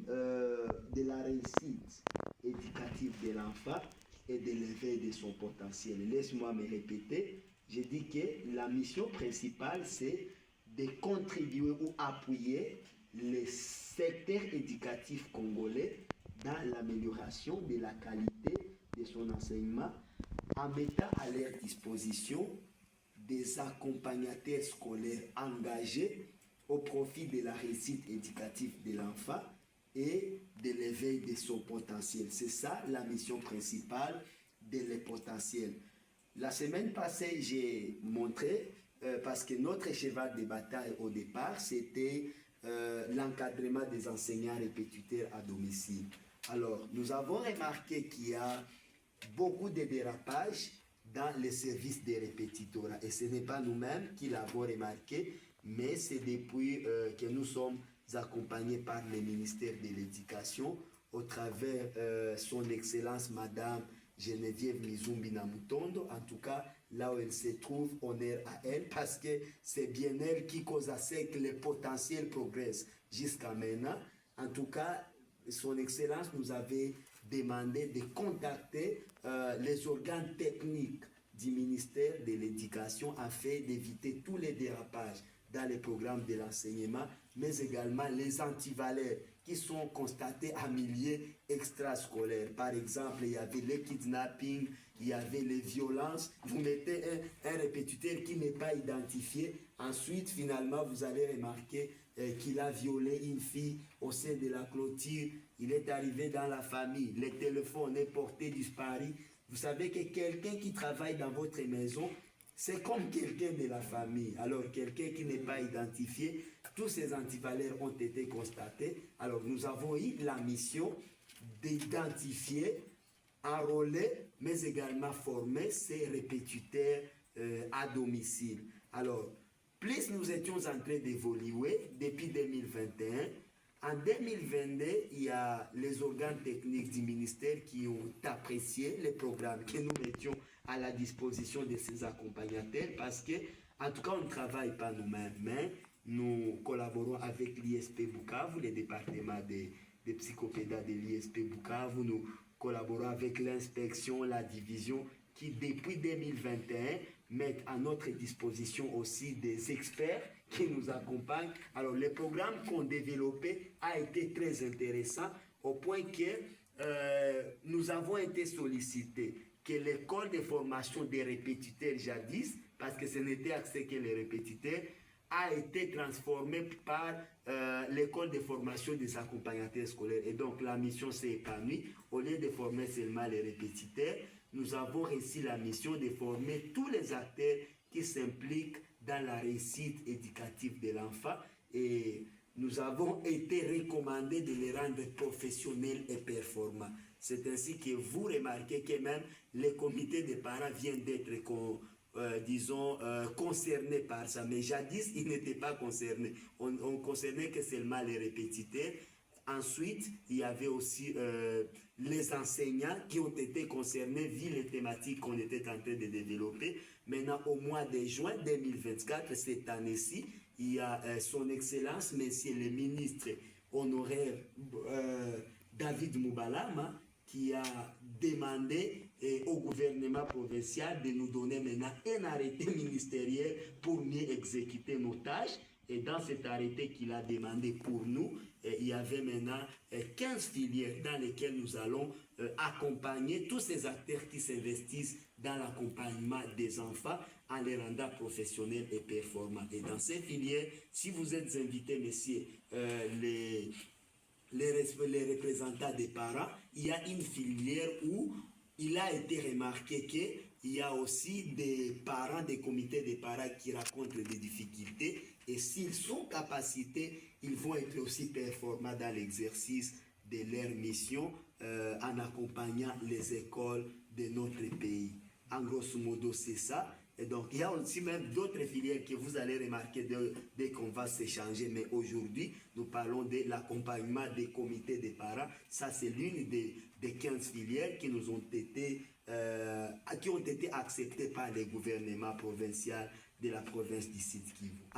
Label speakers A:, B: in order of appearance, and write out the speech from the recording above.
A: de la réussite éducative de l'enfant et de l'éveil de son potentiel. Laisse-moi me répéter, j'ai dit que la mission principale, c'est de contribuer ou appuyer les secteurs éducatifs congolais dans l'amélioration de la qualité de son enseignement en mettant à leur disposition des accompagnateurs scolaires engagés au profit de la réussite éducative de l'enfant et de l'éveil de son potentiel. C'est ça la mission principale de le potentiel. La semaine passée, j'ai montré, parce que notre cheval de bataille au départ, c'était l'encadrement des enseignants répétiteurs à domicile. Alors, nous avons remarqué qu'il y a beaucoup de dérapages dans les services de répétitorat. Et ce n'est pas nous-mêmes qui l'avons remarqué, mais c'est depuis que nous sommes accompagnés par le ministère de l'Éducation au travers son Excellence Madame Geneviève Mizumbi Namutondo. En tout cas, là où elle se trouve, honneur à elle, parce que c'est bien elle qui cause à ce que le potentiel progresse jusqu'à maintenant. En tout cas, son Excellence nous avait demandé de contacter les organes techniques du ministère de l'Éducation afin d'éviter tous les dérapages dans les programmes de l'enseignement, mais également les antivaleurs qui sont constatés en milieu extrascolaire. Par exemple, il y avait le kidnapping, il y avait les violences. Vous mettez un répétiteur qui n'est pas identifié. Ensuite, finalement, vous allez remarquer qu'il a violé une fille au sein de la clôture. Il est arrivé dans la famille. Le téléphone est porté disparu. Vous savez que quelqu'un qui travaille dans votre maison, c'est comme quelqu'un de la famille. Alors, quelqu'un qui n'est pas identifié, tous ces antivaleurs ont été constatés. Alors, nous avons eu la mission d'identifier, enrôler, mais également former ces répétiteurs à domicile. Alors, plus nous étions en train d'évoluer depuis 2021, en 2022, il y a les organes techniques du ministère qui ont apprécié les programmes que nous mettions à la disposition de ces accompagnateurs parce que, en tout cas, on ne travaille pas nous-mêmes, mais nous collaborons avec l'ISP Bukavu, le département de psychopédas de l'ISP Bukavu. Nous collaborons avec l'inspection, la division qui, depuis 2021, mettent à notre disposition aussi des experts qui nous accompagnent. Alors, le programme qu'on développé a été très intéressant au point que nous avons été sollicités que l'école de formation des répétiteurs jadis, parce que ce n'était accès que les répétiteurs, a été transformée par l'école de formation des accompagnateurs scolaires. Et donc, la mission s'est épanouie. Au lieu de former seulement les répétiteurs, nous avons réussi la mission de former tous les acteurs qui s'impliquent dans la réussite éducative de l'enfant et nous avons été recommandés de les rendre professionnels et performants. C'est ainsi que vous remarquez que même les comités de parents viennent d'être concernés par ça. Mais jadis, ils n'étaient pas concernés. On concernait que seulement les répétiteurs. Ensuite, il y avait aussi les enseignants qui ont été concernés vu les thématiques qu'on était en train de développer. Maintenant, au mois de juin 2024, cette année-ci, il y a son Excellence, Monsieur le ministre honoraire David Moubalama, qui a demandé au gouvernement provincial de nous donner maintenant un arrêté ministériel pour mieux exécuter nos tâches. Et dans cet arrêté qu'il a demandé pour nous, il y avait maintenant 15 filières dans lesquelles nous allons accompagner tous ces acteurs qui s'investissent dans l'accompagnement des enfants en les rendant professionnels et performants. Et dans ces filières, si vous êtes invités, messieurs, les représentants des parents, il y a une filière où il a été remarqué qu'il y a aussi des parents, des comités de parents qui rencontrent des difficultés et s'ils sont capacités, ils vont être aussi performants dans l'exercice de leur mission en accompagnant les écoles de notre pays. En grosso modo, c'est ça. Et donc, il y a aussi même d'autres filières que vous allez remarquer dès qu'on va s'échanger. Mais aujourd'hui, nous parlons de l'accompagnement des comités des parents. Ça, c'est l'une des 15 filières qui ont été acceptées par les gouvernements provinciaux de la province du Sud Kivu.